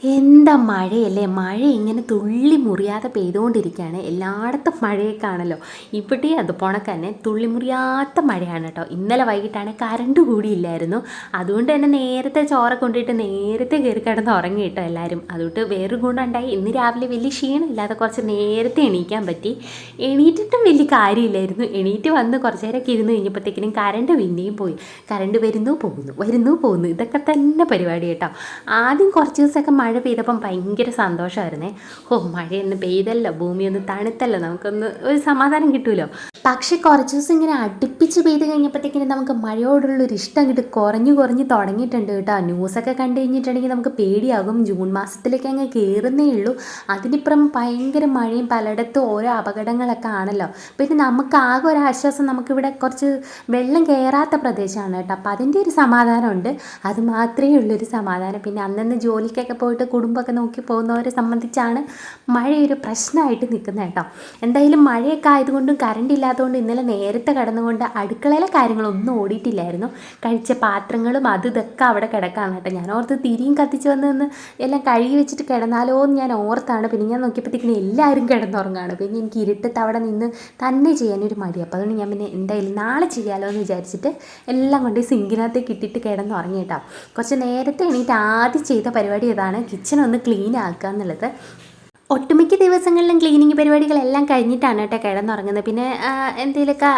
എന്താ മഴയല്ലേ, മഴ ഇങ്ങനെ തുള്ളി മുറിയാതെ പെയ്തുകൊണ്ടിരിക്കുകയാണ്. എല്ലായിടത്തും മഴയൊക്കെ ആണല്ലോ. ഇവിടെ അതുപോണക്ക് തന്നെ തുള്ളി മുറിയാത്ത മഴയാണ് കേട്ടോ. ഇന്നലെ വൈകിട്ടാണ് കറണ്ട് കൂടിയില്ലായിരുന്നു. അതുകൊണ്ട് തന്നെ നേരത്തെ ചോറ് കൊണ്ടിട്ട് നേരത്തെ കയറി കിടന്ന് ഉറങ്ങി കേട്ടോ എല്ലാവരും. അതുകൊണ്ട് വേറൊരു ഗുണമുണ്ടായി, ഇന്ന് രാവിലെ വലിയ ക്ഷീണമില്ലാതെ കുറച്ച് നേരത്തെ എണീക്കാൻ പറ്റി. എണീറ്റിട്ടും വലിയ കാര്യമില്ലായിരുന്നു. എണീറ്റ് വന്ന് കുറച്ച് നേരമൊക്കെ ഇരുന്ന് കഴിഞ്ഞപ്പോഴത്തേക്കിനും കറണ്ട് പിന്നെയും പോയി. കറണ്ട് വരുന്നു പോകുന്നു, വരുന്നു പോകുന്നു, ഇതൊക്കെ തന്നെ പരിപാടി കേട്ടോ. ആദ്യം കുറച്ച് ദിവസമൊക്കെ മഴ പെയ്തപ്പം ഭയങ്കര സന്തോഷമായിരുന്നേ. മഴയൊന്ന് പെയ്തല്ലോ, ഭൂമി ഒന്ന് തണുത്തല്ലോ, നമുക്കൊന്ന് ഒരു സമാധാനം കിട്ടുമല്ലോ. പക്ഷെ കുറച്ച് ദിവസം ഇങ്ങനെ അടുപ്പിച്ച് പെയ്ത് കഴിഞ്ഞപ്പോഴത്തേക്കിനും നമുക്ക് മഴയോടുള്ളൊരു ഇഷ്ടം അങ്ങോട്ട് കുറഞ്ഞു കുറഞ്ഞ് തുടങ്ങിയിട്ടുണ്ട് കേട്ടോ. ന്യൂസൊക്കെ കണ്ടു കഴിഞ്ഞിട്ടുണ്ടെങ്കിൽ നമുക്ക് പേടിയാകും. ജൂൺ മാസത്തിലേക്ക് അങ്ങ് കയറുന്നേ ഉള്ളൂ. അതിനിപ്പുറം ഭയങ്കര മഴയും പലയിടത്തും ഓരോ അപകടങ്ങളൊക്കെ ആണല്ലോ. പിന്നെ നമുക്ക് ആകെ ഒരു ആശ്വാസം, നമുക്കിവിടെ കുറച്ച് വെള്ളം കയറാത്ത പ്രദേശമാണ് കേട്ടോ. അപ്പോൾ അതിൻ്റെ ഒരു സമാധാനമുണ്ട്. അത് മാത്രമേ ഉള്ളൊരു സമാധാനം. പിന്നെ അന്നന്ന് ജോലിക്കൊക്കെ പോയിട്ട് കുടുംബമൊക്കെ നോക്കി പോകുന്നവരെ സംബന്ധിച്ചാണ് മഴയൊരു പ്രശ്നമായിട്ട് നിൽക്കുന്നത് കേട്ടോ. എന്തായാലും മഴയൊക്കെ ആയതുകൊണ്ടും കറണ്ട് ഇല്ലാത്തതുകൊണ്ട് ഇന്നലെ നേരത്തെ കിടന്നുകൊണ്ട് അടുക്കളയിലെ കാര്യങ്ങളൊന്നും ഓടിയിട്ടില്ലായിരുന്നു. കഴിച്ച പാത്രങ്ങളും ഇതൊക്കെ അവിടെ കിടക്കാണ് കേട്ടോ. ഞാൻ ഓർത്ത് തിരിയും കത്തിച്ച് വന്ന് എല്ലാം കഴുകി വെച്ചിട്ട് കിടന്നാലോ എന്ന് ഞാൻ ഓർത്താണ്. പിന്നെ ഞാൻ നോക്കിയപ്പോഴത്തേക്കിനും എല്ലാവരും കിടന്നുറങ്ങാണ്. പിന്നെ എനിക്ക് ഇരുട്ടത്ത് അവിടെ നിന്ന് തന്നെ ചെയ്യാനൊരു മടി. അപ്പോൾ അതുകൊണ്ട് ഞാൻ പിന്നെ എന്തായാലും നാളെ ചെയ്യാമല്ലോ എന്ന് വിചാരിച്ചിട്ട് എല്ലാം കൊണ്ട് സിങ്കിനകത്തേക്ക് ഇട്ടിട്ട് കിടന്നുറങ്ങി കേട്ടോ. കുറച്ച് നേരത്തെ എണീറ്റ് ആദ്യം ചെയ്ത പരിപാടി ഇതാണ്, കിച്ചൺ ഒന്ന് ക്ലീൻ ആക്കുക എന്നുള്ളത്. ഒട്ടുമിക്ക ദിവസങ്ങളിലും ക്ലീനിങ് പരിപാടികളെല്ലാം കഴിഞ്ഞിട്ടാണ് കേട്ടോ കിടന്നുറങ്ങുന്നത്. പിന്നെ എന്തെങ്കിലുമൊക്കെ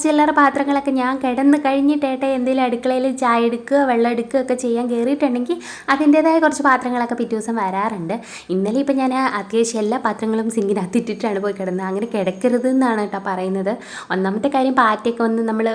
ചില്ലറ പാത്രങ്ങളൊക്കെ ഞാൻ കിടന്ന് കഴിഞ്ഞിട്ടേട്ടെ എന്തെങ്കിലും അടുക്കളയിൽ ചായ എടുക്കുക, വെള്ളം എടുക്കുക ഒക്കെ ചെയ്യാൻ കയറിയിട്ടുണ്ടെങ്കിൽ അതിൻ്റേതായ കുറച്ച് പാത്രങ്ങളൊക്കെ പിറ്റേ ദിവസം വരാറുണ്ട്. ഇന്നലെ ഇപ്പം ഞാൻ അത്യാവശ്യം എല്ലാ പാത്രങ്ങളും സിങ്കിനകത്ത് ഇട്ടിട്ടാണ് പോയി കിടന്നത്. അങ്ങനെ കിടക്കരുത് എന്നാണ് കേട്ടോ പറയുന്നത്. ഒന്നാമത്തെ കാര്യം, പാറ്റയൊക്കെ വന്ന് നമ്മൾ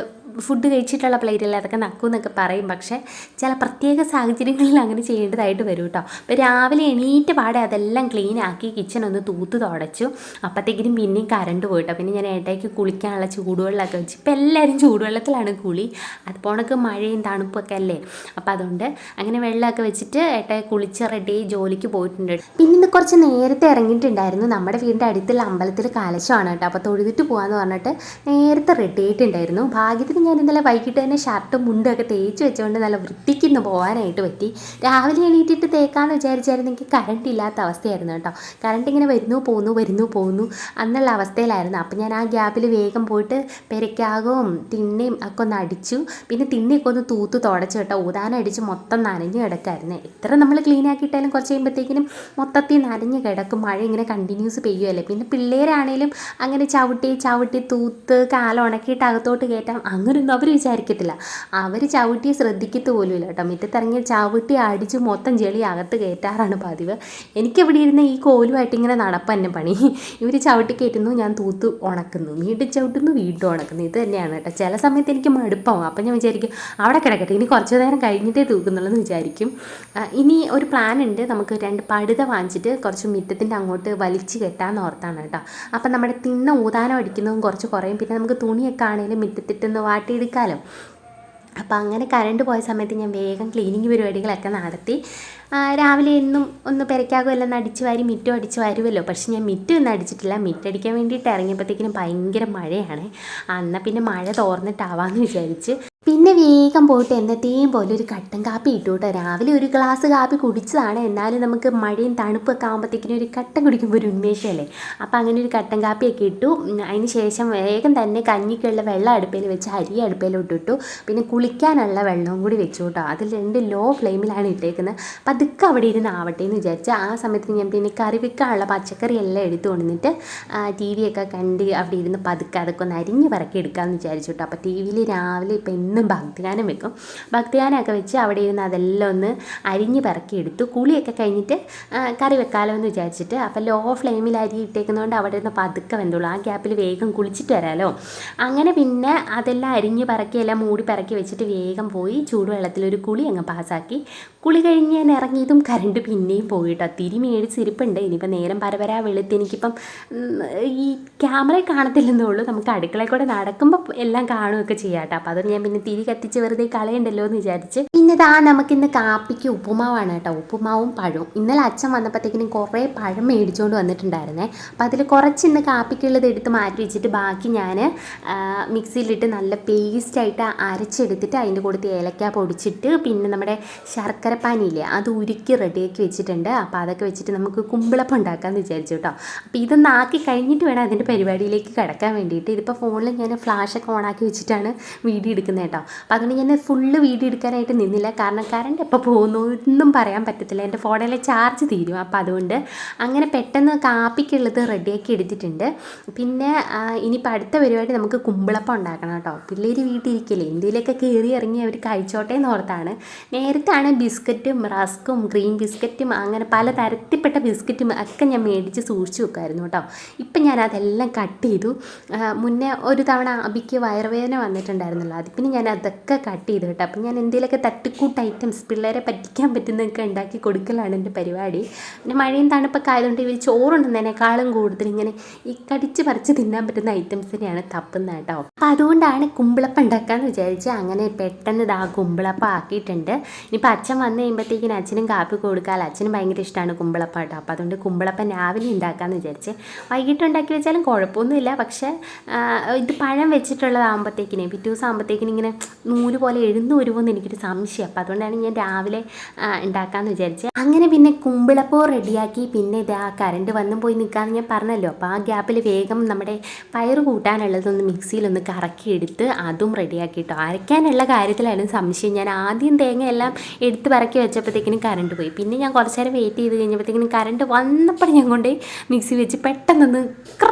ഫുഡ് കഴിച്ചിട്ടുള്ള പ്ലേറ്റിൽ അതൊക്കെ നക്കുമെന്നൊക്കെ പറയും. പക്ഷേ ചില പ്രത്യേക സാഹചര്യങ്ങളിൽ അങ്ങനെ ചെയ്യേണ്ടതായിട്ട് വരും കേട്ടോ. അപ്പോൾ രാവിലെ എണീറ്റ് പാടെ അതെല്ലാം ക്ലീൻ ആക്കി കിച്ചൺ ഒന്ന് തൂത്ത് തുടച്ചു. അപ്പോഴത്തേക്കിനും പിന്നെയും കറണ്ട് പോയിട്ടോ. പിന്നെ ഞാൻ ഏട്ടയ്ക്ക് കുളിക്കാനുള്ള ചൂടുവെള്ളമൊക്കെ വെച്ച്, ഇപ്പം എല്ലാവരും ചൂടുവെള്ളത്തിലാണ് കുളി. അതുപോണക്ക് മഴയും തണുപ്പൊക്കെ അല്ലേ. അപ്പോൾ അതുകൊണ്ട് അങ്ങനെ വെള്ളമൊക്കെ വെച്ചിട്ട് ഏട്ടയെ കുളിച്ച് റെഡി ജോലിക്ക് പോയിട്ടുണ്ട്. പിന്നെ ഇന്ന് കുറച്ച് നേരത്തെ ഇറങ്ങിയിട്ടുണ്ടായിരുന്നു. നമ്മുടെ വീടിൻ്റെ അടുത്തുള്ള അമ്പലത്തിൽ കലശമാണ് കേട്ടോ. അപ്പോൾ തൊഴുതിട്ട് പോകാമെന്ന് പറഞ്ഞിട്ട് നേരത്തെ റെഡി ആയിട്ടുണ്ടായിരുന്നു. ഭാഗ്യത്തിന് ഞാൻ ഇന്നലെ വൈകിട്ട് തന്നെ ഷർട്ടും മുണ്ടും ഒക്കെ തേച്ച് വെച്ചുകൊണ്ട് നല്ല വൃത്തിക്ക് പോകാനായിട്ട് പറ്റി. രാവിലെ എണീറ്റിട്ട് തേക്കാമെന്ന് വിചാരിച്ചായിരുന്നു, എനിക്ക് കറണ്ട് ഇല്ലാത്ത അവസ്ഥയായിരുന്നു കേട്ടോ. കറണ്ട് ഇങ്ങനെ വരുന്നു പോകുന്നു എന്നുള്ള അവസ്ഥയിലായിരുന്നു. അപ്പം ഞാൻ ആ ഗ്യാപ്പിൽ വേഗം പോയിട്ട് പെരയ്ക്കാകവും തിണ്ണയും ഒക്കെ ഒന്ന് അടിച്ചു. പിന്നെ തിണ്ണയൊക്കെ ഒന്ന് തൂത്ത് തുടച്ചു കേട്ടോ. ഊതാനടിച്ച് മൊത്തം നനഞ്ഞു കിടക്കായിരുന്നു. എത്ര നമ്മൾ ക്ലീൻ ആക്കിയിട്ടാലും കുറച്ച് കഴിയുമ്പോഴത്തേക്കിനും മൊത്തത്തിൽ നനഞ്ഞ് കിടക്കും. മഴ ഇങ്ങനെ കണ്ടിന്യൂസ് പെയ്യുമല്ലേ. പിന്നെ പിള്ളേരാണേലും അങ്ങനെ ചവിട്ടി തൂത്ത് കാലുണക്കിയിട്ട് അകത്തോട്ട് കയറ്റാം അങ്ങനെയൊന്നും അവർ വിചാരിക്കത്തില്ല. അവർ ചവിട്ടി ശ്രദ്ധിക്കത്ത് പോലുമില്ല കേട്ടോ. മുറ്റത്തിറങ്ങി ചവിട്ടി അടിച്ച് മൊത്തം ചെളി അകത്ത് കയറ്റാറാണ് പതിവ്. എനിക്കിവിടെ ഇരുന്ന് ഈ കോലുമായിട്ട് ഇങ്ങനെ നടപ്പ് തന്നെ പണി. ഇവർ ചവിട്ടി കയറ്റുന്നു, ഞാൻ തൂത്ത് ഉണക്കുന്നു, വീണ്ടും ചവിട്ടുന്നു, വീണ്ടും ഉണക്കുന്നു. ഇത് തന്നെയാണ് കേട്ടോ. ചില സമയത്ത് എനിക്ക് മടുപ്പാവും. അപ്പം ഞാൻ വിചാരിക്കും അവിടെ കിടക്കട്ടെ, ഇനി കുറച്ച് നേരം കഴിഞ്ഞിട്ടേ തൂക്കുന്നുള്ളൂ എന്ന് വിചാരിക്കും. ഇനി ഒരു പ്ലാൻ ഉണ്ട്, നമുക്ക് 2 പടുത വാങ്ങിച്ചിട്ട് കുറച്ച് മുറ്റത്തിൻ്റെ അങ്ങോട്ട് വലിച്ച് കെട്ടാമെന്ന് ഓർത്താണ് കേട്ടോ. അപ്പം നമ്മുടെ തിണ്ണ ഊതാനം അടിക്കുന്നതും കുറച്ച് കുറയും. പിന്നെ നമുക്ക് തുണിയൊക്കെ ആണെങ്കിലും മുറ്റത്തിട്ടൊന്ന് വാട്ടിയെടുക്കാമല്ലോ. അപ്പോൾ അങ്ങനെ കറണ്ട് പോയ സമയത്ത് ഞാൻ വേഗം ക്ലീനിങ് പരിപാടികളൊക്കെ നടത്തി. രാവിലെ എന്നും ഒന്ന് പെരയ്ക്കാകും എല്ലാം അടിച്ച് വാരി മിറ്റം അടിച്ച് വരുമല്ലോ. പക്ഷെ ഞാൻ മിറ്റം ഒന്നും അടിച്ചിട്ടില്ല. മിറ്റടിക്കാൻ വേണ്ടിയിട്ട് ഇറങ്ങിയപ്പോഴത്തേക്കിനും ഭയങ്കര മഴയാണ്. എന്നാൽ പിന്നെ മഴ തോർന്നിട്ടാവാമെന്ന് വിചാരിച്ച് പിന്നെ വേഗം പോയിട്ട് എന്നത്തെയും പോലെ ഒരു കട്ടൻ കാപ്പി ഇട്ടു കേട്ടോ. രാവിലെ ഒരു ഗ്ലാസ് കാപ്പി കുടിച്ചതാണ്, എന്നാലും നമുക്ക് മഴയും തണുപ്പൊക്കെ ആകുമ്പോഴത്തേക്കിനും ഒരു കട്ടൻ കുടിക്കുമ്പോൾ ഒരു ഉന്മേഷമല്ലേ. അപ്പോൾ അങ്ങനെ ഒരു കട്ടൻ കാപ്പിയൊക്കെ ഇട്ടു. അതിന് ശേഷം വേഗം തന്നെ കഞ്ഞിക്കുള്ള വെള്ളം അടുപ്പയിൽ വെച്ച് അരി അടുപ്പയിലോട്ട് ഇട്ടു. പിന്നെ കുളിക്കാനുള്ള വെള്ളവും കൂടി വെച്ചു കേട്ടോ. അതിൽ 2 ലോ ഫ്ലെയിമിലാണ് ഇട്ടേക്കുന്നത്. അപ്പോൾ അതൊക്കെ അവിടെ ഇരുന്ന് ആവട്ടെ എന്ന് വിചാരിച്ച് ആ സമയത്ത് ഞാൻ പിന്നെ കറി വെക്കാനുള്ള പച്ചക്കറി എല്ലാം എടുത്തു കൊണ്ടിട്ട് TV ഒക്കെ കണ്ട് അവിടെ ഇരുന്ന് പതുക്കെ അതൊക്കെ ഒന്ന് അരിഞ്ഞ് പറക്കി എടുക്കാമെന്ന് വിചാരിച്ചു കേട്ടോ. അപ്പോൾ TV രാവിലെ ഇപ്പം എന്നും ഭക്തിഗാനം വെക്കും. ഭക്തിഗാനമൊക്കെ വെച്ച് അവിടെ ഇരുന്ന് അതെല്ലാം ഒന്ന് അരിഞ്ഞ് പറക്കി എടുത്തു. കുളിയൊക്കെ കഴിഞ്ഞിട്ട് കറി വെക്കാമല്ലോ എന്ന് വിചാരിച്ചിട്ട്. അപ്പോൾ ലോ ഫ്ലെയിമിൽ അരി ഇട്ടേക്കുന്നതുകൊണ്ട് അവിടെ ഇരുന്ന് പതുക്കെ വെന്തോളൂ. ആ ഗ്യാപ്പിൽ വേഗം കുളിച്ചിട്ട് വരാമല്ലോ. അങ്ങനെ പിന്നെ അതെല്ലാം അരിഞ്ഞ് പറക്കി എല്ലാം മൂടി പറക്കി വെച്ചിട്ട് വേഗം പോയി ചൂടുവെള്ളത്തിലൊരു കുളി അങ്ങ് പാസ്സാക്കി. കുളി കഴിഞ്ഞ് ഞാൻ ഇറങ്ങിയതും കറണ്ട് പിന്നെയും പോയിട്ടോ. തിരി മേടിച്ചിരിപ്പുണ്ട്. ഇനിയിപ്പോൾ നേരം പരപരാ വെളുത്ത് എനിക്കിപ്പം ഈ ക്യാമറ കാണത്തില്ലെന്നേ ഉള്ളൂ. നമുക്ക് അടുക്കളയിൽ കൂടെ നടക്കുമ്പോൾ എല്ലാം കാണുകയൊക്കെ ചെയ്യാം കേട്ടോ. അപ്പോൾ അത് ഞാൻ പിന്നെ തിരി കത്തിച്ച് വെറുതെ കളയണ്ടല്ലോ എന്ന് വിചാരിച്ച് പിന്നെ പിന്നെ ഇതാ നമുക്കിന്ന് കാപ്പിക്ക് ഉപ്പുമാവാണ് കേട്ടോ. ഉപ്പുമാവും പഴവും. ഇന്നലെ അച്ഛൻ വന്നപ്പോഴത്തേക്കിനും കുറേ പഴം മേടിച്ചുകൊണ്ട് വന്നിട്ടുണ്ടായിരുന്നേ. അപ്പോൾ അതിൽ കുറച്ച് ഇന്ന് കാപ്പിക്കുള്ളത് എടുത്ത് മാറ്റി വെച്ചിട്ട് ബാക്കി ഞാൻ മിക്സിയിലിട്ട് നല്ല പേസ്റ്റായിട്ട് അരച്ചെടുത്തിട്ട് അതിൻ്റെ കൂടെ ഏലക്ക പൊടിച്ചിട്ട് പിന്നെ നമ്മുടെ ശർക്കര പാനിയില്ലേ അത് ഉരുക്കി റെഡിയാക്കി വെച്ചിട്ടുണ്ട്. അപ്പോൾ അതൊക്കെ വെച്ചിട്ട് നമുക്ക് കുമ്പിളപ്പം ഉണ്ടാക്കാമെന്ന് വിചാരിച്ചു കേട്ടോ. അപ്പോൾ ഇതൊന്ന് ആക്കി കഴിഞ്ഞിട്ട് വേണം അതിൻ്റെ പരിപാടിയിലേക്ക് കിടക്കാൻ വേണ്ടിയിട്ട്. ഇതിപ്പോൾ ഫോണിൽ ഞാൻ ഫ്ലാഷൊക്കെ ഓണാക്കി വെച്ചിട്ടാണ് വീഡിയോ എടുക്കുന്നത് കേട്ടോ. അപ്പോൾ അതുകൊണ്ട് ഞാൻ ഫുള്ള് വീഡിയോ എടുക്കാനായിട്ട് നിന്നില്ല. കാരണം കറണ്ട് എപ്പോൾ പോകുന്നു ഒന്നും പറയാൻ പറ്റത്തില്ല. എൻ്റെ ഫോണിലെ ചാർജ് തീരും. അപ്പോൾ അതുകൊണ്ട് അങ്ങനെ പെട്ടെന്ന് കാപ്പിക്കുള്ളത് റെഡിയാക്കി എടുത്തിട്ടുണ്ട്. പിന്നെ ഇനിയിപ്പോൾ അടുത്ത പരിപാടി നമുക്ക് കുമ്പിളപ്പം ഉണ്ടാക്കണം കേട്ടോ. പിള്ളേർ വീട്ടിലിരിക്കില്ലേ, എന്തെങ്കിലുമൊക്കെ കയറി ഇറങ്ങി അവർ കഴിച്ചോട്ടെ എന്നോർത്താണ്. നേരത്താണ് ബിസ്ക്കറ്റും റസ്ക്കും ക്രീം ബിസ്ക്കറ്റും അങ്ങനെ പല തരത്തിൽപ്പെട്ട ബിസ്ക്കറ്റും ഒക്കെ ഞാൻ മേടിച്ച് സൂക്ഷിച്ച് വെക്കുമായിരുന്നു കേട്ടോ. ഇപ്പം ഞാൻ അതെല്ലാം കട്ട് ചെയ്തു. മുന്നേ ഒരു തവണ അബിക്ക് വയറുവേദന വന്നിട്ടുണ്ടായിരുന്നല്ലോ, അത് പിന്നെ ഞാൻ അതൊക്കെ കട്ട് ചെയ്തു കേട്ടോ. അപ്പം ഞാൻ എന്തെങ്കിലുമൊക്കെ തട്ടിക്കൂട്ട് ഐറ്റംസ് പിള്ളേരെ പറ്റിക്കാൻ പറ്റുന്നതൊക്കെ ഉണ്ടാക്കി കൊടുക്കലാണ് എൻ്റെ പരിപാടി. പിന്നെ മഴയും തണുപ്പൊക്കെ ആയതുകൊണ്ട് ഇവർ ചോറുണ്ടെന്നതിനേക്കാളും കൂടുതൽ ഇങ്ങനെ ഈ കടിച്ച് പറിച്ച് തിന്നാൻ പറ്റുന്ന ഐറ്റംസിനെയാണ് തപ്പുന്നത് കേട്ടോ. അപ്പം അതുകൊണ്ടാണ് കുമ്പിളപ്പം ഉണ്ടാക്കാമെന്ന് വിചാരിച്ച് അങ്ങനെ പെട്ടെന്ന് ഇതാ കുമ്പിളപ്പം ആക്കിയിട്ടുണ്ട്. ഇനിയിപ്പോൾ അച്ഛൻ വന്നു കഴിയുമ്പോഴത്തേക്കിനും അച്ഛനും കാപ്പി കൊടുക്കാമല്ലോ. അച്ഛനും ഭയങ്കര ഇഷ്ടമാണ് കുമ്പിളപ്പം കേട്ടോ. അപ്പോൾ അതുകൊണ്ട് കുമ്പിളപ്പം രാവിലെ ഉണ്ടാക്കാമെന്ന് വിചാരിച്ച്. വൈകിട്ട് ഉണ്ടാക്കി വെച്ചാലും കുഴപ്പമൊന്നുമില്ല. പക്ഷേ ഇത് പഴം വെച്ചിട്ടുള്ളതാകുമ്പോഴത്തേക്കിനെ പിറ്റേ ദിവസം ആകുമ്പോഴത്തേക്കിനും ഇങ്ങനെ നൂല് പോലെ എഴുന്നു വരുമോയെന്ന് എനിക്കൊരു സംശയം. അപ്പോൾ അതുകൊണ്ടാണ് ഞാൻ രാവിലെ ഉണ്ടാക്കാമെന്ന് വിചാരിച്ചത്. അങ്ങനെ പിന്നെ കുമ്പിളപ്പം റെഡിയാക്കി. പിന്നെ ഇത് ആ കറണ്ട് വന്നും പോയി നിൽക്കാമെന്ന് ഞാൻ പറഞ്ഞല്ലോ. അപ്പോൾ ആ ഗ്യാപ്പിൽ വേഗം നമ്മുടെ പയറ് കൂട്ടാനുള്ളതൊന്ന് മിക്സിയിലൊന്ന് കറക്കിയെടുത്ത് അതും റെഡിയാക്കിയിട്ടോ. അരയ്ക്കാനുള്ള കാര്യത്തിലായിരുന്നു സംശയം. ഞാൻ ആദ്യം തേങ്ങയെല്ലാം എടുത്ത് പറക്കി വെച്ചപ്പോഴത്തേക്കിനും കറണ്ട് പോയി. പിന്നെ ഞാൻ കുറച്ച് നേരം വെയിറ്റ് ചെയ്ത് കഴിഞ്ഞപ്പോഴത്തേക്കിനും കറണ്ട് വന്നപ്പോൾ ഞാൻ കൊണ്ട് മിക്സി വെച്ച് പെട്ടെന്നൊന്ന്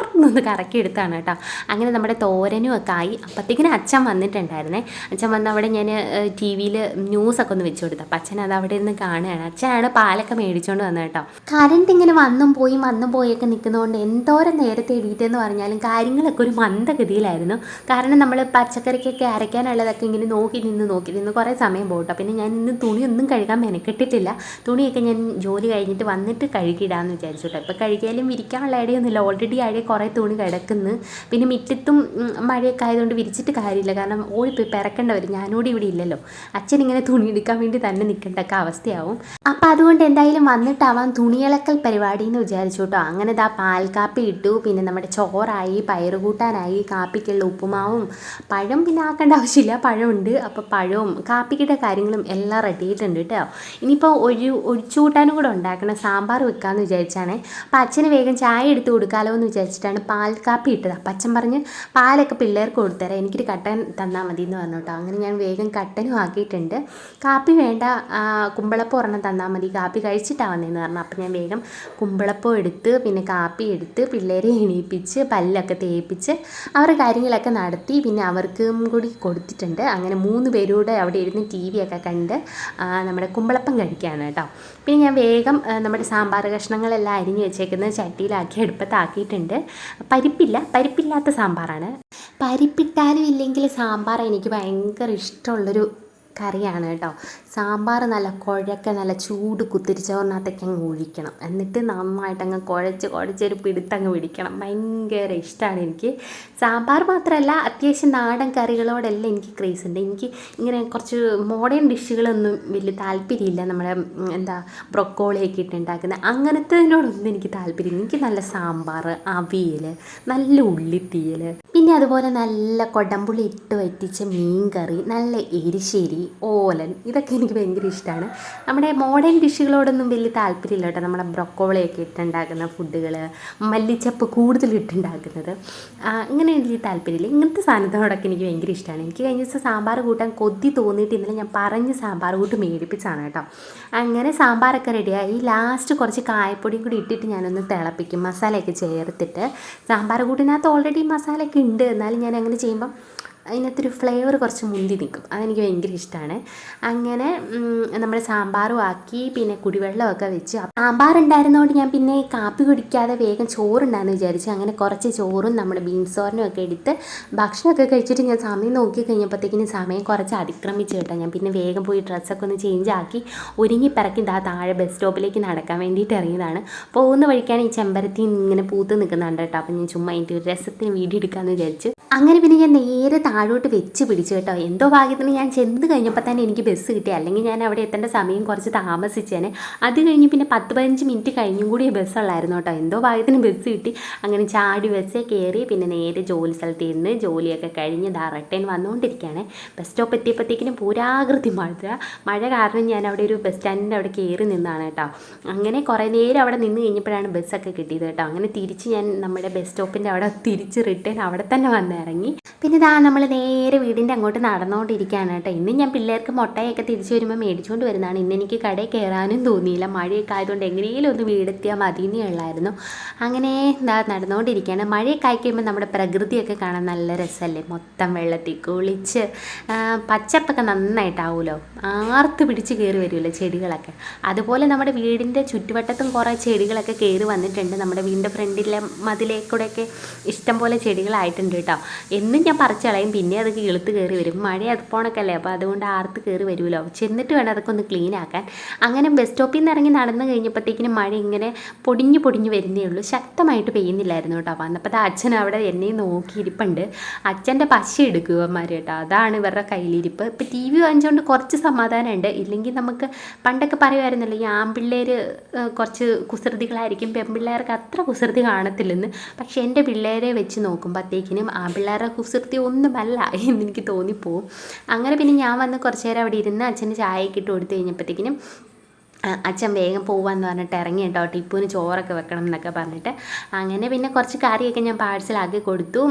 കറക്കിയെടുത്താണ് കേട്ടോ. അങ്ങനെ നമ്മുടെ തോരനും ഒക്കെ ആയി. അപ്പോഴത്തേക്കിനും അച്ഛൻ വന്നിട്ടുണ്ടായിരുന്നേ. അച്ഛൻ വന്ന് അവിടെ ഞാൻ ടി വിയിൽ ന്യൂസൊക്കെ ഒന്ന് വെച്ച് കൊടുത്തു. അപ്പം അച്ഛൻ അത് അവിടെ ഇരുന്ന് കാണുകയാണ്. അച്ഛനാണ് പാലൊക്കെ മേടിച്ചുകൊണ്ട് വന്നത് കേട്ടോ. കറണ്ട് ഇങ്ങനെ വന്നും പോയൊക്കെ നിൽക്കുന്നതുകൊണ്ട് എന്തോരം നേരത്തെ എഴുതിയിട്ടെന്ന് പറഞ്ഞാലും കാര്യങ്ങളൊക്കെ ഒരു മന്ദഗതിയിലായിരുന്നു. കാരണം നമ്മൾ പച്ചക്കറിക്കൊക്കെ അരയ്ക്കാനുള്ളതൊക്കെ ഇങ്ങനെ നോക്കി നിന്ന് കുറേ സമയം പോകട്ടോ. പിന്നെ ഞാൻ ഇന്ന് തുണിയൊന്നും കഴുകാൻ മെനക്കെട്ടിട്ടില്ല. തുണിയൊക്കെ ഞാൻ ജോലി കഴിഞ്ഞിട്ട് വന്നിട്ട് കഴുകിയിടാമെന്ന് വിചാരിച്ചു കേട്ടോ. ഇപ്പോൾ കഴുകിയാലും വിരിക്കാനുള്ള ഐഡിയൊന്നുമില്ല. ഓൾറെഡി ആഴെ കുറേ തുണി കിടക്കുന്നു. പിന്നെ മുറ്റത്തും മഴയൊക്കെ ആയതുകൊണ്ട് വിരിച്ചിട്ട് കാര്യമില്ല. കാരണം ഓടിപ്പോയി പിറക്കേണ്ട വരും. ഞാനോട് ഇവിടെ ഇല്ലല്ലോ. അച്ഛൻ ഇങ്ങനെ തുണി എടുക്കാൻ വേണ്ടി തന്നെ നിൽക്കേണ്ടൊക്കെ അവസ്ഥയാവും. അപ്പം അതുകൊണ്ട് എന്തായാലും വന്നിട്ടാവാം തുണിയിളക്കൽ പരിപാടി എന്ന് വിചാരിച്ചു കേട്ടോ. അങ്ങനെ ഇതാ പാൽക്കാപ്പി ഇട്ടു. പിന്നെ നമ്മുടെ ചോറായി, പയറുകൂട്ടാനായി, കാപ്പിക്കുള്ള ഉപ്പുമാവും പഴം പിന്നെ ആക്കേണ്ട ആവശ്യമില്ല, പഴമുണ്ട്. അപ്പോൾ പഴവും കാപ്പിക്കിട്ട കാര്യങ്ങളും എല്ലാം റെഡി ആയിട്ടുണ്ട് കേട്ടോ. ഇനിയിപ്പോൾ ഒഴിച്ചുകൂട്ടാനും കൂടെ ഉണ്ടാക്കണം. സാമ്പാർ വെക്കാമെന്ന് വിചാരിച്ചാണ്. അപ്പം അച്ഛന് വേഗം ചായ എടുത്ത് കൊടുക്കാമല്ലോ എന്ന് വിചാരിച്ചിട്ടാണ് പാൽക്കാപ്പി ഇട്ടത്. അപ്പം അച്ഛൻ പറഞ്ഞ് പാലൊക്കെ പിള്ളേർക്ക് കൊടുത്തരാം, എനിക്കൊരു കട്ടൻ തന്നാൽ മതി എന്ന് പറഞ്ഞു കേട്ടോ. അങ്ങനെ ഞാൻ വേഗം കട്ടനും ആക്കിയിട്ടുണ്ട്. കാപ്പി വേണ്ട, കുമ്പിളപ്പം ഒരെണ്ണം തന്നാൽ മതി, കാപ്പി കഴിച്ചിട്ടാണ് വന്നതെന്ന് പറഞ്ഞു. അപ്പം ഞാൻ വേഗം കുമ്പിളപ്പം എടുത്ത് പിന്നെ കാപ്പി എടുത്ത് പിള്ളേരെ എണീപ്പിച്ച് പല്ലൊക്കെ തേപ്പിച്ച് അവരുടെ കാര്യങ്ങളൊക്കെ നടത്തി പിന്നെ അവർക്കും കൂടി കൊടുത്തിട്ടുണ്ട്. അങ്ങനെ 3 പേരൂടെ അവിടെ ഇരുന്ന് ടി വി ഒക്കെ കണ്ട് നമ്മുടെ കുമ്പിളപ്പം കഴിക്കുകയാണ് കേട്ടോ. പിന്നെ ഞാൻ വേഗം നമ്മുടെ സാമ്പാർ കഷ്ണങ്ങളെല്ലാം അരിഞ്ഞ് വെച്ചേക്കുന്നത് ചട്ടിയിലാക്കി അടുപ്പത്താക്കിയിട്ടുണ്ട്. പരിപ്പില്ലാത്ത സാമ്പാറാണ്. പരിപ്പിട്ടാലും ഇല്ലെങ്കിൽ സാമ്പാർ എനിക്ക് ഭയങ്കര ഇഷ്ടമുള്ളൊരു കറിയാണ് കേട്ടോ. സാമ്പാർ നല്ല നല്ല ചൂട് കുത്തിരിച്ചോറിനകത്തേക്ക് അങ്ങ് ഒഴിക്കണം. എന്നിട്ട് നന്നായിട്ടങ്ങ് കുഴച്ചൊരു പിടുത്തങ്ങ് പിടിക്കണം. ഭയങ്കര ഇഷ്ടമാണ് എനിക്ക്. സാമ്പാർ മാത്രമല്ല, അത്യാവശ്യം നാടൻ കറികളോടെല്ലാം എനിക്ക് ക്രേസ് ഉണ്ട്. എനിക്ക് ഇങ്ങനെ കുറച്ച് മോഡേൺ ഡിഷുകളൊന്നും വലിയ താല്പര്യമില്ല. നമ്മുടെ ബ്രൊക്കോളിയൊക്കെ ഇട്ടുണ്ടാക്കുന്ന അങ്ങനത്തതിനോടൊന്നും എനിക്ക് താല്പര്യമില്ല. എനിക്ക് നല്ല സാമ്പാർ, അവിയൽ, നല്ല ഉള്ളിത്തീയൽ, പിന്നെ അതുപോലെ നല്ല കൊടമ്പുളി ഇട്ട് വറ്റിച്ച മീൻ കറി, നല്ല എരിശ്ശേരി, ഓലൻ, ഇതൊക്കെ എനിക്ക് ഭയങ്കര ഇഷ്ടമാണ്. നമ്മുടെ മോഡേൺ ഡിഷുകളോടൊന്നും വലിയ താല്പര്യമില്ല കേട്ടോ. നമ്മുടെ ബ്രൊക്കോളിയൊക്കെ ഇട്ടുണ്ടാക്കുന്ന ഫുഡുകൾ, മല്ലിച്ചപ്പ് കൂടുതൽ ഇട്ടുണ്ടാക്കുന്നത്, ഇങ്ങനെ വലിയ താല്പര്യമില്ല. ഇങ്ങനത്തെ സാധനത്തിനോടൊക്കെ എനിക്ക് ഭയങ്കര ഇഷ്ടമാണ്. എനിക്ക് കഴിഞ്ഞ ദിവസം സാമ്പാർ കൂട്ടാൻ കൊതി തോന്നിയിട്ട് ഇന്നലെ ഞാൻ പറഞ്ഞ് സാമ്പാർ കൂട്ട് മേടിപ്പിച്ചാണ് കേട്ടോ. അങ്ങനെ സാമ്പാറൊക്കെ റെഡിയായി. ലാസ്റ്റ് കുറച്ച് കായപ്പൊടിയും കൂടി ഇട്ടിട്ട് ഞാനൊന്ന് തിളപ്പിക്കും, മസാലയൊക്കെ ചേർത്തിട്ട്. സാമ്പാർ കൂട്ടിനകത്ത് ഓൾറെഡി മസാലയൊക്കെ ഉണ്ട്, എന്നാലും ഞാൻ അങ്ങനെ ചെയ്യുമ്പം അതിനകത്തൊരു ഫ്ലേവർ കുറച്ച് മുന്തി നിൽക്കും. അതെനിക്ക് ഭയങ്കര ഇഷ്ടമാണ്. അങ്ങനെ നമ്മൾ സാമ്പാറും ആക്കി പിന്നെ കുടിവെള്ളമൊക്കെ വെച്ച്. സാമ്പാർ ഉണ്ടായിരുന്നതുകൊണ്ട് ഞാൻ പിന്നെ കാപ്പി കുടിക്കാതെ വേഗം ചോറുണ്ടാകുമെന്ന് വിചാരിച്ചു. അങ്ങനെ കുറച്ച് ചോറും നമ്മുടെ ബീൻസ് തോരനും ഒക്കെ എടുത്ത് ഭക്ഷണമൊക്കെ കഴിച്ചിട്ട് ഞാൻ സമയം നോക്കി കഴിഞ്ഞപ്പോഴത്തേക്കിനും സമയം കുറച്ച് അതിക്രമിച്ച് കേട്ടോ. ഞാൻ പിന്നെ വേഗം പോയി ഡ്രസ്സൊക്കെ ഒന്ന് ചേഞ്ച് ആക്കി ഒരുങ്ങി പിറക്കി താഴെ ബസ് സ്റ്റോപ്പിലേക്ക് നടക്കാൻ വേണ്ടിയിട്ട് ഇറങ്ങിയതാണ്. പോകുന്ന വഴിക്കാണ് ഈ ചെമ്പരത്തി ഇങ്ങനെ പൂത്ത് നിൽക്കുന്നുണ്ട് കേട്ടോ. അപ്പം ഞാൻ ചുമ്മാ അതിൻ്റെ ഒരു രസത്തിന് വീഡിയോ എടുക്കാമെന്ന് വിചാരിച്ചു. അങ്ങനെ പിന്നെ ഞാൻ നേരെ താഴോട്ട് വെച്ച് പിടിച്ചു കേട്ടോ. എന്തോ ഭാഗ്യത്തിന് ഞാൻ ചെന്ന് കഴിഞ്ഞപ്പോൾ തന്നെ എനിക്ക് ബസ് കിട്ടി, അല്ലെങ്കിൽ ഞാൻ അവിടെ എത്തേണ്ട സമയം കുറച്ച് താമസിച്ചേനെ. അത് കഴിഞ്ഞ് പിന്നെ 10-15 മിനിറ്റ് കഴിഞ്ഞും കൂടി ബസ്സുള്ളായിരുന്നു കേട്ടോ. എന്തോ ഭാഗ്യത്തിന് ബസ് കിട്ടി. അങ്ങനെ ചാടി ബസ്സേ കയറി പിന്നെ നേരെ ജോലി സ്ഥലത്ത് ഇരുന്ന് ജോലിയൊക്കെ കഴിഞ്ഞ് റിട്ടേൺ വന്നുകൊണ്ടിരിക്കുകയാണ്. ബസ് സ്റ്റോപ്പ് എത്തിയപ്പോഴത്തേക്കിനും പൂരാകൃതി മഴ കാരണം ഞാൻ അവിടെ ഒരു ബസ് സ്റ്റാൻഡിൻ്റെ അവിടെ കയറി നിന്നാണ് കേട്ടോ. അങ്ങനെ കുറേ നേരം അവിടെ നിന്ന് കഴിഞ്ഞപ്പോഴാണ് ബസ്സൊക്കെ കിട്ടിയത് കേട്ടോ. അങ്ങനെ തിരിച്ച് ഞാൻ നമ്മുടെ ബസ് സ്റ്റോപ്പിൻ്റെ അവിടെ തിരിച്ച് റിട്ടേൺ അവിടെ തന്നെ വന്നിറങ്ങി. പിന്നെ ഇതാ നമ്മൾ നേരെ വീടിൻ്റെ അങ്ങോട്ട് നടന്നുകൊണ്ടിരിക്കുകയാണ് കേട്ടോ. ഇന്ന് ഞാൻ പിള്ളേർക്ക് മുട്ടയൊക്കെ തിരിച്ച് വരുമ്പോൾ മേടിച്ചുകൊണ്ട് വരുന്നതാണ്. ഇന്ന് എനിക്ക് കടയിൽ കയറാനും തോന്നിയില്ല, മഴയൊക്കെ ആയതുകൊണ്ട് എങ്ങനെയെങ്കിലും ഒന്ന് വീടെത്തിയാൽ മതിയെന്നേ ഉള്ളായിരുന്നു. അങ്ങനെ എന്താ നടന്നുകൊണ്ടിരിക്കുകയാണ്. മഴയൊക്കെ ആയിക്കഴിയുമ്പോൾ നമ്മുടെ പ്രകൃതിയൊക്കെ കാണാൻ നല്ല രസമല്ലേ, മൊത്തം വെള്ളത്തിൽ കുളിച്ച് പച്ചപ്പൊക്കെ നന്നായിട്ടാവുമല്ലോ, ആർത്ത് പിടിച്ച് കയറി വരുമല്ലോ ചെടികളൊക്കെ. അതുപോലെ നമ്മുടെ വീടിൻ്റെ ചുറ്റുവട്ടത്തും കുറേ ചെടികളൊക്കെ കയറി വന്നിട്ടുണ്ട്. നമ്മുടെ വീടിൻ്റെ ഫ്രണ്ടിലെ മതിലേക്കൂടെയൊക്കെ ഇഷ്ടംപോലെ ചെടികളായിട്ടുണ്ട് കേട്ടോ. എന്നും ഞാൻ പറിച്ച് കളയും, പിന്നെ അതൊക്കെ ഇളുത്ത് കയറി വരും. മഴ അതുപോണക്കല്ലേ, അപ്പോൾ അതുകൊണ്ട് ആർത്ത് കയറി വരുമല്ലോ. ചെന്നിട്ട് വേണം അതൊക്കെ ഒന്ന് ക്ലീൻ ആക്കാൻ. അങ്ങനെ ബസ് സ്റ്റോപ്പിൽ നിന്ന് ഇറങ്ങി നടന്നു കഴിഞ്ഞപ്പോഴത്തേക്കിനും മഴ ഇങ്ങനെ പൊടിഞ്ഞു വരുന്നേ ഉള്ളൂ, ശക്തമായിട്ട് പെയ്യുന്നില്ലായിരുന്നു കേട്ടോ. വന്നപ്പോൾ അച്ഛൻ അവിടെ എന്നെ നോക്കിയിരിപ്പുണ്ട്. അച്ഛൻ്റെ പശ എടുക്കുവന്മാർ കേട്ടോ, അതാണ് ഇവരുടെ കയ്യിലിരിപ്പ്. ഇപ്പോൾ ടി വി വാങ്ങിച്ചുകൊണ്ട് കുറച്ച് സമാധാനമുണ്ട്. ഇല്ലെങ്കിൽ നമുക്ക് പണ്ടൊക്കെ പറയുമായിരുന്നല്ലോ, ഈ ആൺപിള്ളേർ കുറച്ച് കുസൃതികളായിരിക്കും, പെൺപിള്ളേർക്ക് അത്ര കുസൃതി കാണത്തില്ലെന്ന്. പക്ഷേ എൻ്റെ പിള്ളേരെ വെച്ച് നോക്കുമ്പോഴത്തേക്കിനും ആൺപിള്ളേരുടെ കുസൃതി ഒന്നുമല്ല എന്നെനിക്ക് തോന്നിപ്പോവും. അങ്ങനെ പിന്നെ ഞാൻ വന്ന് കുറച്ച് നേരം അവിടെ ഇരുന്ന് അച്ഛന് ചായയൊക്കെ ഇട്ട് കൊടുത്തു കഴിഞ്ഞപ്പോഴത്തേക്കിനും അച്ഛൻ വേഗം പോവാന്ന് പറഞ്ഞിട്ട് ഇറങ്ങി കേട്ടോ. ടിപ്പുവിന് ചോറൊക്കെ വെക്കണം എന്നൊക്കെ പറഞ്ഞിട്ട്. അങ്ങനെ പിന്നെ കുറച്ച് കറിയൊക്കെ ഞാൻ പാഴ്സലാക്കി കൊടുത്തു.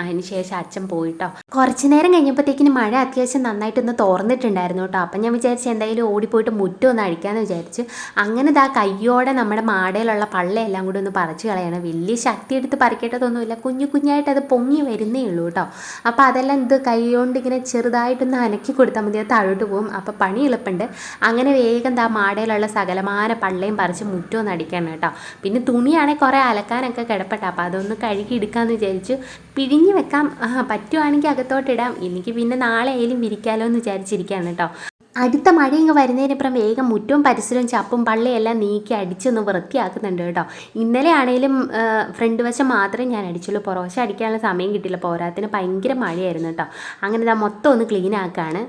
അതിന് ശേഷം അച്ഛൻ പോയിട്ടോ. കുറച്ച് നേരം കഴിഞ്ഞപ്പോഴത്തേക്കിനും മഴ അത്യാവശ്യം നന്നായിട്ടൊന്ന് തോർന്നിട്ടുണ്ടായിരുന്നു കേട്ടോ. അപ്പം ഞാൻ വിചാരിച്ചു എന്തായാലും ഓടിപ്പോയിട്ട് മുറ്റം ഒന്ന് അടിക്കാമെന്ന് വിചാരിച്ചു. അങ്ങനെ ഇതാ കയ്യോടെ നമ്മുടെ മാടയിലുള്ള പള്ളയെല്ലാം കൂടി ഒന്ന് പറിച്ച് കളയണം. വലിയ ശക്തി എടുത്ത് പറിക്കേണ്ടതൊന്നുമില്ല, കുഞ്ഞായിട്ട് അത് പൊങ്ങി വരുന്നേ ഉള്ളൂ കേട്ടോ. അപ്പോൾ അതെല്ലാം ഇത് കൈകൊണ്ട് ഇങ്ങനെ ചെറുതായിട്ടൊന്ന് അനക്കി കൊടുത്താൽ മതി, അത് താഴോട്ട് പോകും. അപ്പോൾ പണി എളുപ്പമുണ്ട്. അങ്ങനെ വേഗം ദാ മാടയിലുള്ള സകലമാന പള്ളയും പറിച്ച് മുറ്റമൊന്ന് അടിക്കണം കേട്ടോ. പിന്നെ തുണിയാണെങ്കിൽ കുറേ അലക്കാനൊക്കെ കിടപ്പട്ടെ, അപ്പോൾ അതൊന്ന് കഴുകി എടുക്കാമെന്ന് വിചാരിച്ചു. പിഴിഞ്ഞ് വെക്കാം, പറ്റുവാണെങ്കിൽ അകത്തോട്ടിടാം, എനിക്ക് പിന്നെ നാളെ ആയാലും വിരിക്കാമല്ലോ എന്ന് വിചാരിച്ചിരിക്കുകയാണ് കേട്ടോ. അടുത്ത മഴ ഇങ്ങ് വരുന്നതിനപ്പുറം വേഗം മുറ്റവും പരിസരവും ചപ്പും പള്ളിയെല്ലാം നീക്കി അടിച്ചൊന്ന് വൃത്തിയാക്കുന്നുണ്ട് കേട്ടോ. ഇന്നലെ ആണെങ്കിലും ഫ്രണ്ട് വശം മാത്രമേ ഞാൻ അടിച്ചുള്ളൂ, പുറവശം അടിക്കാനുള്ള സമയം കിട്ടിയില്ല. പോരാത്തിന് ഭയങ്കര മഴയായിരുന്നു കേട്ടോ. അങ്ങനെ ഇതാ മൊത്തം ഒന്ന് ക്ലീൻ ആക്കുകയാണ്.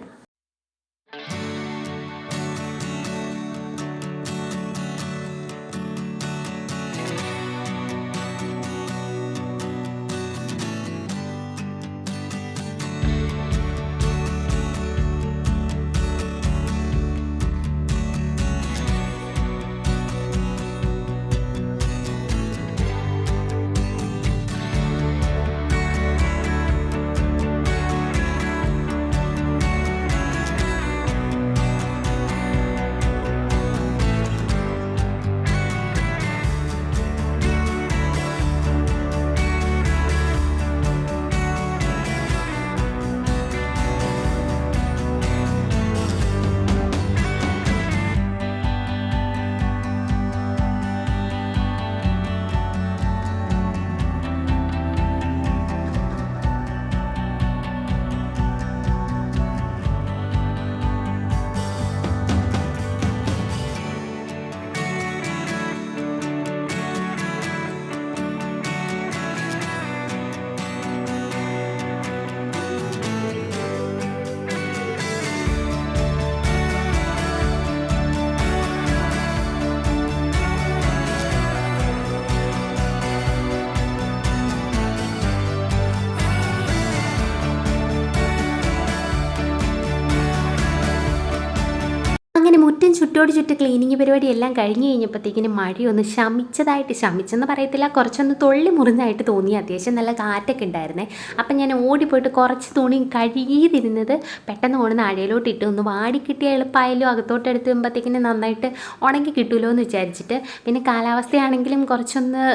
മുറ്റം ചുറ്റോട് ചുറ്റ് ക്ലീനിങ് പരിപാടി എല്ലാം കഴിഞ്ഞ് കഴിഞ്ഞപ്പോഴത്തേക്കിനും മഴയൊന്ന് ശമിച്ചെന്ന് പറയത്തില്ല, കുറച്ചൊന്ന് തൊള്ളി മുറിഞ്ഞായിട്ട് തോന്നി. അത്യാവശ്യം നല്ല കാറ്റൊക്കെ ഉണ്ടായിരുന്നേ. അപ്പം ഞാൻ ഓടിപ്പോയിട്ട് കുറച്ച് തുണി കഴുകിയിരുന്നത് പെട്ടെന്ന് കൊണ്ടുവന്ന് അഴയിലോട്ട് ഇട്ട് ഒന്ന് വാടിക്കിട്ടിയ എളുപ്പമായാലും അകത്തോട്ട് എടുത്ത് വരുമ്പോഴത്തേക്കിനും നന്നായിട്ട് ഉണങ്ങി കിട്ടുമല്ലോ എന്ന് വിചാരിച്ചിട്ട്. പിന്നെ കാലാവസ്ഥയാണെങ്കിലും കുറച്ചൊന്ന്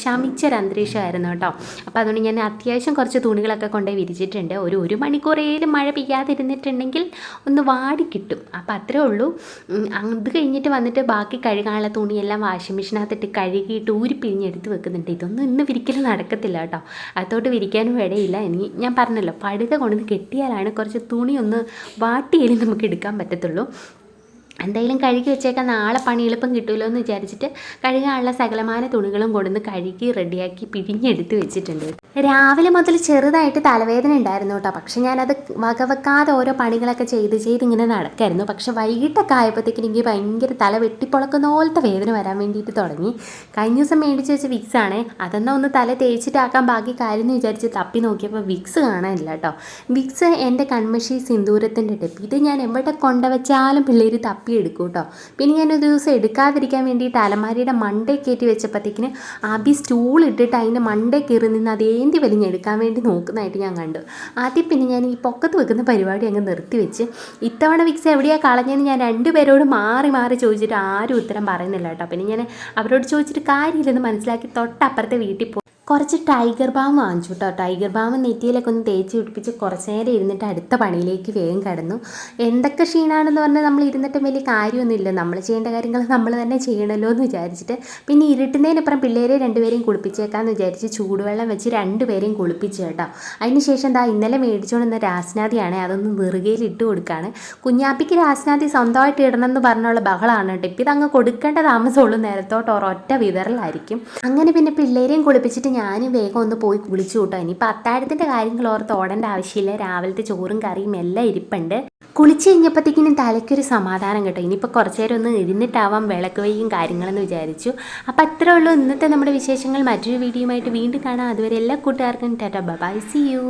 ശമിച്ചൊരു അന്തരീക്ഷമായിരുന്നു കേട്ടോ. അപ്പോൾ അതുകൊണ്ട് ഞാൻ അത്യാവശ്യം കുറച്ച് തുണികളൊക്കെ കൊണ്ടുപോയി വിരിച്ചിട്ടുണ്ട്. ഒരു മണിക്കൂറേലും മഴ പെയ്യാതിരുന്നിട്ടുണ്ടെങ്കിൽ ഒന്ന് വാടിക്കിട്ടും. അപ്പോൾ അത്രേ ഉള്ളൂ. അത് കഴിഞ്ഞിട്ട് വന്നിട്ട് ബാക്കി കഴുകാനുള്ള തുണിയെല്ലാം വാഷിംഗ് മെഷീനകത്തിട്ട് കഴുകിയിട്ട് ഊരിപ്പിഴിഞ്ഞെടുത്ത് വെക്കുന്നുണ്ട്. ഇതൊന്നും ഇന്ന് വിരിക്കൽ നടക്കത്തില്ല കേട്ടോ. അതോട്ട് വിരിക്കാനും ഇടയില്ല. ഞാൻ പറഞ്ഞല്ലോ, പടുത കൊണ്ടുവന്ന് കെട്ടിയാലാണ് കുറച്ച് തുണി ഒന്ന് വാട്ടിയാലും നമുക്ക് എടുക്കാൻ പറ്റത്തുള്ളൂ. എന്തായാലും കഴുകി വെച്ചേക്കാൻ നാളെ പണി എളുപ്പം കിട്ടുമല്ലോ എന്ന് വിചാരിച്ചിട്ട് കഴുകാനുള്ള സകലമായ തുണികളും കൊണ്ടുവന്ന് കഴുകി റെഡിയാക്കി പിഴിഞ്ഞെടുത്ത് വെച്ചിട്ടുണ്ട്. രാവിലെ മുതൽ ചെറുതായിട്ട് തലവേദന ഉണ്ടായിരുന്നു കേട്ടോ. പക്ഷെ ഞാനത് വകവെക്കാതെ ഓരോ പണികളൊക്കെ ചെയ്ത് ഇങ്ങനെ നടക്കായിരുന്നു. പക്ഷെ വൈകിട്ടൊക്കെ ആയപ്പോഴത്തേക്കും എനിക്ക് ഭയങ്കര തല വെട്ടിപ്പൊളക്കുന്ന പോലത്തെ വേദന വരാൻ വേണ്ടിയിട്ട് തുടങ്ങി. കഴിഞ്ഞ ദിവസം മേടിച്ച് വെച്ച വിക്സാണ്. അതെന്നാൽ ഒന്ന് തല തേച്ചിട്ടാക്കാൻ ബാക്കി കാര്യം എന്ന് വിചാരിച്ച് തപ്പി നോക്കിയപ്പോൾ വിക്സ് കാണാനില്ല കേട്ടോ. വിക്സ് എൻ്റെ കൺമഷി സിന്ദൂരത്തിൻ്റെ ടിപ്പ്. ഇത് ഞാൻ എവിടെ കൊണ്ടുവച്ചാലും പിള്ളേർ തപ്പിയെടുക്കും കേട്ടോ. പിന്നെ ഞാനൊരു ദിവസം എടുക്കാതിരിക്കാൻ വേണ്ടിയിട്ട് അലമാരിയുടെ മണ്ടേ കയറ്റി വെച്ചപ്പോഴത്തേക്കിന് ആബി സ്റ്റൂൾ ഇട്ടിട്ട് അതിൻ്റെ മണ്ടേ കയറി നിന്ന് അതേ വലിഞ്ഞെടുക്കാൻ വേണ്ടി നോക്കുന്നതായിട്ട് ഞാൻ കണ്ടു. ആദ്യം പിന്നെ ഞാൻ ഈ പൊക്കത്ത് വെക്കുന്ന പരിപാടി അങ്ങ് നിർത്തിവെച്ച് ഇത്തവണ വിക്സ് എവിടെയാണ് കളഞ്ഞതെന്ന് ഞാൻ രണ്ടുപേരോട് മാറി മാറി ചോദിച്ചിട്ട് ആരും ഉത്തരം പറയുന്നില്ല കേട്ടോ. പിന്നെ ഞാൻ അവരോട് ചോദിച്ചിട്ട് കാര്യമില്ലെന്ന് മനസ്സിലാക്കി തൊട്ടപ്പുറത്തെ വീട്ടിൽ പോയി കുറച്ച് ടൈഗർ ബാം വാങ്ങിച്ചു കേട്ടോ. ടൈഗർ ബാം നെറ്റിയിലൊക്കെ ഒന്ന് തേച്ച് പിടിപ്പിച്ച് കുറച്ച് നേരം ഇരുന്നിട്ട് അടുത്ത പണിയിലേക്ക് വേഗം കിടന്നു. എന്തൊക്കെ ക്ഷീണമാണെന്ന് പറഞ്ഞാൽ നമ്മൾ ഇരുന്നിട്ടും വലിയ കാര്യമൊന്നുമില്ല. നമ്മൾ ചെയ്യേണ്ട കാര്യങ്ങൾ നമ്മൾ തന്നെ ചെയ്യണമല്ലോ എന്ന് വിചാരിച്ചിട്ട് പിന്നെ ഇരുട്ടുന്നതിനപ്പുറം പിള്ളേരെ രണ്ടുപേരെയും കുളിപ്പിച്ചേക്കാമെന്ന് വിചാരിച്ച് ചൂടുവെള്ളം വെച്ച് രണ്ടുപേരെയും കുളിപ്പിച്ചു കേട്ടോ. അതിന് ശേഷം എന്താ ഇന്നലെ മേടിച്ചുകൊണ്ടുവന്ന രാസ്നാദിയാണ്, അതൊന്ന് വെറുകയിൽ ഇട്ട് കൊടുക്കുകയാണ്. കുഞ്ഞാപ്പിക്ക് രാസ്നാദി സ്വന്തമായിട്ട് ഇടണമെന്ന് പറഞ്ഞുള്ള ബഹളമാണ് കേട്ടോ. ഇപ്പം ഇതങ്ങ് കൊടുക്കേണ്ട താമസമുള്ളൂ, നേരത്തോട്ട് ഒരൊറ്റ വിതറലായിരിക്കും. അങ്ങനെ പിന്നെ പിള്ളേരെയും കുളിപ്പിച്ചിട്ട് ഞാനും വേഗം ഒന്ന് പോയി കുളിച്ചു കൂട്ടോ. ഇനിയിപ്പോൾ അത്താഴത്തിൻ്റെ കാര്യങ്ങൾ ഓർത്ത് ഓടേണ്ട ആവശ്യമില്ല. രാവിലത്തെ ചോറും കറിയും എല്ലാം ഇരിപ്പുണ്ട്. കുളിച്ച് കഴിഞ്ഞപ്പോഴത്തേക്കിനും തലയ്ക്കൊരു സമാധാനം കേട്ടോ. ഇനിയിപ്പോൾ കുറച്ച് നേരം ഒന്ന് ഇരുന്നിട്ടാവാം വിളക്ക് വയ്യും കാര്യങ്ങളെന്ന് വിചാരിച്ചു. അപ്പോൾ അത്രേ ഉള്ളൂ ഇന്നത്തെ നമ്മുടെ വിശേഷങ്ങൾ. മറ്റൊരു വീഡിയോയുമായിട്ട് വീണ്ടും കാണാം. അതുവരെ എല്ലാ കൂട്ടുകാർക്കും ടാറ്റാ ബൈ, സീ യു.